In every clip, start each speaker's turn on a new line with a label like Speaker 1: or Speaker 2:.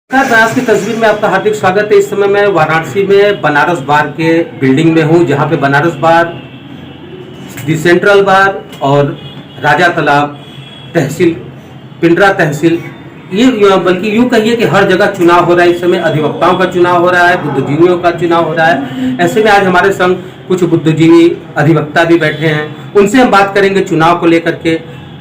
Speaker 1: आज की तस्वीर में आपका हार्दिक स्वागत है। इस समय मैं वाराणसी में बनारस बार के बिल्डिंग में हूं, जहां पे बनारस बार, दी सेंट्रल बार और राजा तालाब तहसील, पिंडरा तहसील, ये बल्कि यूं कहिए कि हर जगह चुनाव हो रहा है। इस समय अधिवक्ताओं का चुनाव हो रहा है, बुद्धिजीवियों का चुनाव हो रहा है। ऐसे में आज हमारे संग कुछ बुद्धिजीवी अधिवक्ता भी बैठे हैं। उनसे हम बात करेंगे चुनाव को लेकर के।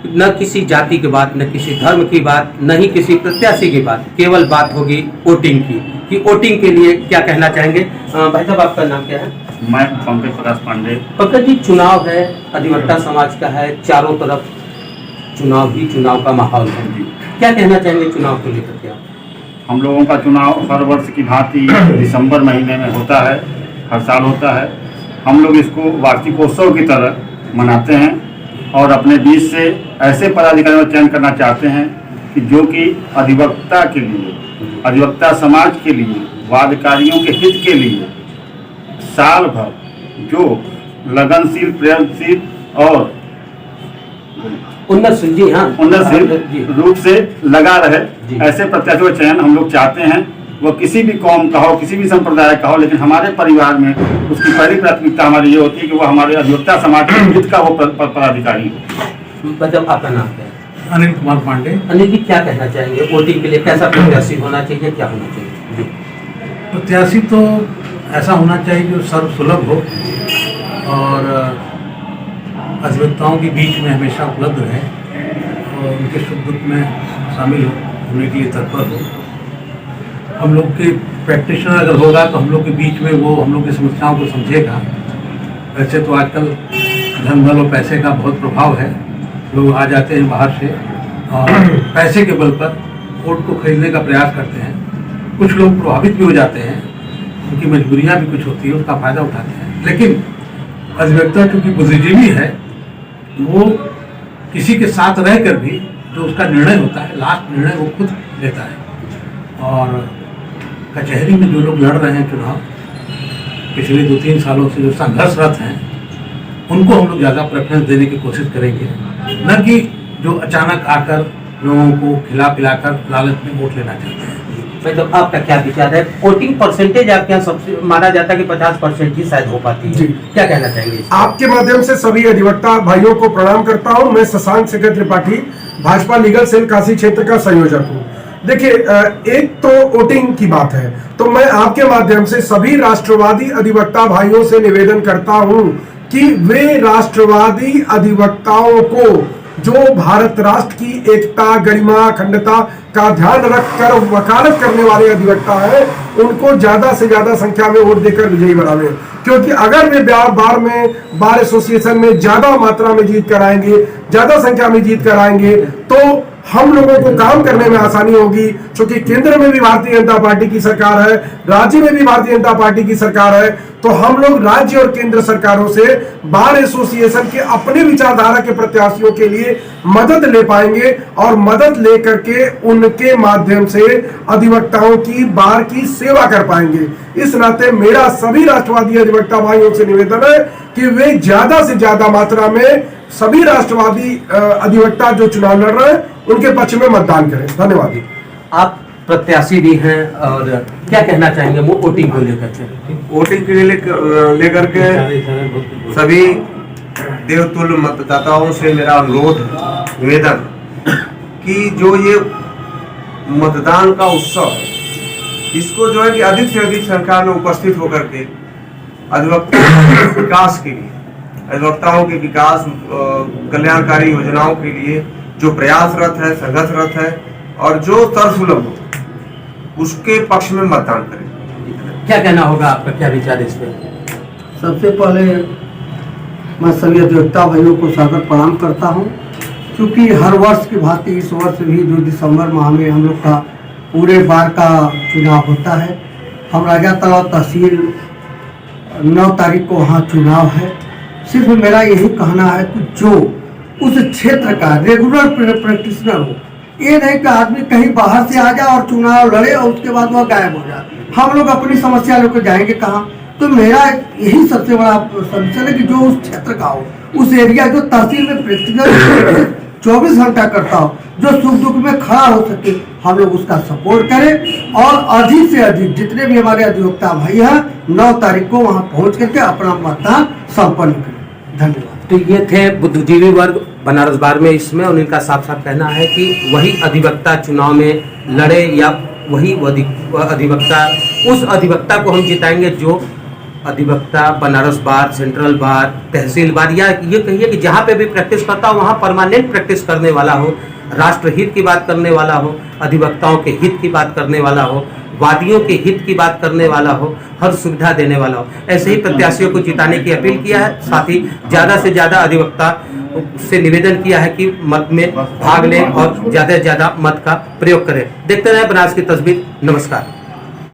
Speaker 1: न किसी जाति की बात, न किसी धर्म की बात, न ही किसी प्रत्याशी की बात, केवल बात होगी वोटिंग की, कि वोटिंग के लिए क्या कहना चाहेंगे। भाई साहब, आपका नाम क्या है?
Speaker 2: मैं पंकज प्रकाश पांडे।
Speaker 1: पंकज जी, चुनाव है, अधिवक्ता समाज का है, चारों तरफ चुनाव ही चुनाव का माहौल है। क्या कहना चाहेंगे चुनाव को लेकर के?
Speaker 2: हम लोगों का चुनाव हर वर्ष की भांति दिसंबर महीने में होता है, हर साल होता है। हम लोग इसको वार्षिकोत्सव की तरह मनाते हैं और अपने बीच से ऐसे पदाधिकारियों का चयन करना चाहते हैं कि जो कि अधिवक्ता के लिए, अधिवक्ता समाज के लिए, वादकारियों के हित के लिए साल भर जो लगनशील, प्रयत्नशील और उन्नतशील रूप से लगा रहे, ऐसे प्रत्याशियों का चयन हम लोग चाहते हैं। वो किसी भी कौम का हो, किसी भी संप्रदाय का हो, लेकिन हमारे परिवार में उसकी पहली प्राथमिकता हमारी ये होती है कि वो हमारे अधिवक्ता समाज के हित का वो पदाधिकारी हो।
Speaker 1: मतलब आपका नाम क्या है?
Speaker 3: अनिल कुमार पांडे।
Speaker 1: अनिल जी, क्या कहना चाहेंगे वोटिंग के लिए? कैसा प्रत्याशी होना चाहिए, क्या होना चाहिए?
Speaker 3: प्रत्याशी तो ऐसा होना चाहिए जो सर्वसुलभ हो और अधिवक्ताओं के बीच में हमेशा उपलब्ध रहे और उनके सुख दुख में शामिल होने के लिए तत्पर हो। हम लोग के प्रैक्टिशनर अगर होगा तो हम लोग के बीच में वो हम लोग की समस्याओं को समझेगा। वैसे तो आजकल धन बल और पैसे का बहुत प्रभाव है, लोग आ जाते हैं बाहर से और पैसे के बल पर वोट को खरीदने का प्रयास करते हैं। कुछ लोग प्रभावित भी हो जाते हैं, उनकी मजबूरियां भी कुछ होती है, उसका फायदा उठाते हैं। लेकिन अधिवक्ता चूँकि बुद्धिजीवी है, वो किसी के साथ रहकर भी जो उसका निर्णय होता है, लास्ट निर्णय वो खुद लेता है। और कचहरी में जो लोग लड़ रहे हैं चुनाव पिछले 2-3 सालों से, जो संघर्षरत हैं, उनको हम लोग ज़्यादा प्रेफरेंस देने की कोशिश करेंगे, न कि जो अचानक आकर लोगों को खिला पिलाकर लालच में वोट लेना चाहते हैं।
Speaker 1: मतलब आपका क्या विचार है? वोटिंग परसेंटेज आपके यहाँ सबसे माना जाता है कि 50% ही शायद हो पाती है, क्या कहना चाहेंगे?
Speaker 4: आपके माध्यम से सभी अधिवक्ता भाइयों को प्रणाम करता हूं। मैं शशांक शेखर त्रिपाठी, भाजपा लीगल सेल काशी क्षेत्र का संयोजक हूं। देखिए, एक तो वोटिंग की बात है, तो मैं आपके माध्यम से सभी राष्ट्रवादी अधिवक्ता भाइयों से निवेदन करता हूं कि वे राष्ट्रवादी अधिवक्ताओं को, जो भारत राष्ट्र की एकता, गरिमा, अखंडता का ध्यान रखकर वकालत करने वाले अधिवक्ता हैं, उनको ज्यादा से ज्यादा संख्या में वोट देकर विजयी बनावे। क्योंकि अगर वे बार एसोसिएशन में ज्यादा मात्रा में जीत कराएंगे, ज्यादा संख्या में जीत कराएंगे, तो हम लोगों को काम करने में आसानी होगी। क्योंकि केंद्र में भी भारतीय जनता पार्टी की सरकार है, राज्य में भी भारतीय जनता पार्टी की सरकार है, तो हम लोग राज्य और केंद्र सरकारों से बार एसोसिएशन के अपने विचारधारा के प्रत्याशियों के लिए मदद ले पाएंगे और मदद लेकर के उनके माध्यम से अधिवक्ताओं की बार की सेवा कर पाएंगे। इस नाते मेरा सभी राष्ट्रवादी अधिवक्ता भाइयों से निवेदन है कि वे ज्यादा से ज्यादा मात्रा में सभी राष्ट्रवादी अधिवक्ता जो चुनाव लड़ रहे हैं उनके पक्ष में मतदान करें। धन्यवाद।
Speaker 1: आप प्रत्याशी भी हैं और क्या कहना चाहेंगे वो वोटिंग को लेकर के?
Speaker 5: वोटिंग के लेकर के सभी देवतुल्य मतदाताओं से मेरा अनुरोध, निवेदन कि जो ये मतदान का उत्सव है, इसको जो है कि अधिक से अधिक संख्या में उपस्थित होकर के अधिवक्ताओं के विकास के लिए, अधिवक्ताओं के विकास, कल्याणकारी योजनाओं के लिए जो प्रयासरत है, संघर्षरत है और जो सर्वसुलभ हो, उसके पक्ष में मतदान करें।
Speaker 1: क्या कहना होगा आपका, क्या विचार इस पे?
Speaker 6: सबसे पहले मैं सभी अधिवक्ता भाइयों को सादर प्रणाम करता हूं, क्योंकि हर वर्ष की भांति इस वर्ष भी जो दिसंबर माह में हम लोग का पूरे बार का चुनाव होता है। हम राजा तालाब तहसील 9 तारीख को वहाँ चुनाव है। सिर्फ मेरा यही कहना है कि जो उस क्षेत्र का रेगुलर प्रैक्टिशनर हो, ये नहीं कि आदमी कहीं बाहर से आ जाए और चुनाव लड़े और उसके बाद वह गायब हो जाए। हम लोग अपनी समस्या लेकर जाएंगे कहाँ? तो मेरा यही सबसे बड़ा सजेशन है कि जो उस क्षेत्र का हो, उस एरिया, जो तहसील में प्रैक्टिकल 24 घंटा करता हो, जो सुख दुख में खड़ा हो सके हम लोग उसका सपोर्ट करें और अधिक से अधिक जितने भी हमारे अधिवक्ता भाई हैं 9 तारीख को वहां पहुंच करके अपना मतदान संपन्न करें। धन्यवाद।
Speaker 1: तो ये थे बुद्धिजीवी वर्ग बनारस बार में इसमें, और इनका साफ साफ कहना है कि वही अधिवक्ता चुनाव में लड़े या वही अधिवक्ता, उस अधिवक्ता को हम जिताएंगे जो अधिवक्ता बनारस बार, सेंट्रल बार, तहसील बार, या ये कहिए कि जहाँ पे भी प्रैक्टिस करता हो वहाँ परमानेंट प्रैक्टिस करने वाला हो, राष्ट्र हित की बात करने वाला हो, अधिवक्ताओं के हित की बात करने वाला हो, वादियों के हित की बात करने वाला हो, हर सुविधा देने वाला हो। ऐसे ही प्रत्याशियों को जिताने की अपील किया है। साथ ही ज़्यादा से ज़्यादा अधिवक्ता से निवेदन किया है कि मत में भाग लें और ज़्यादा से ज़्यादा मत का प्रयोग करें। देखते रहें बनारस की तस्वीर। नमस्कार।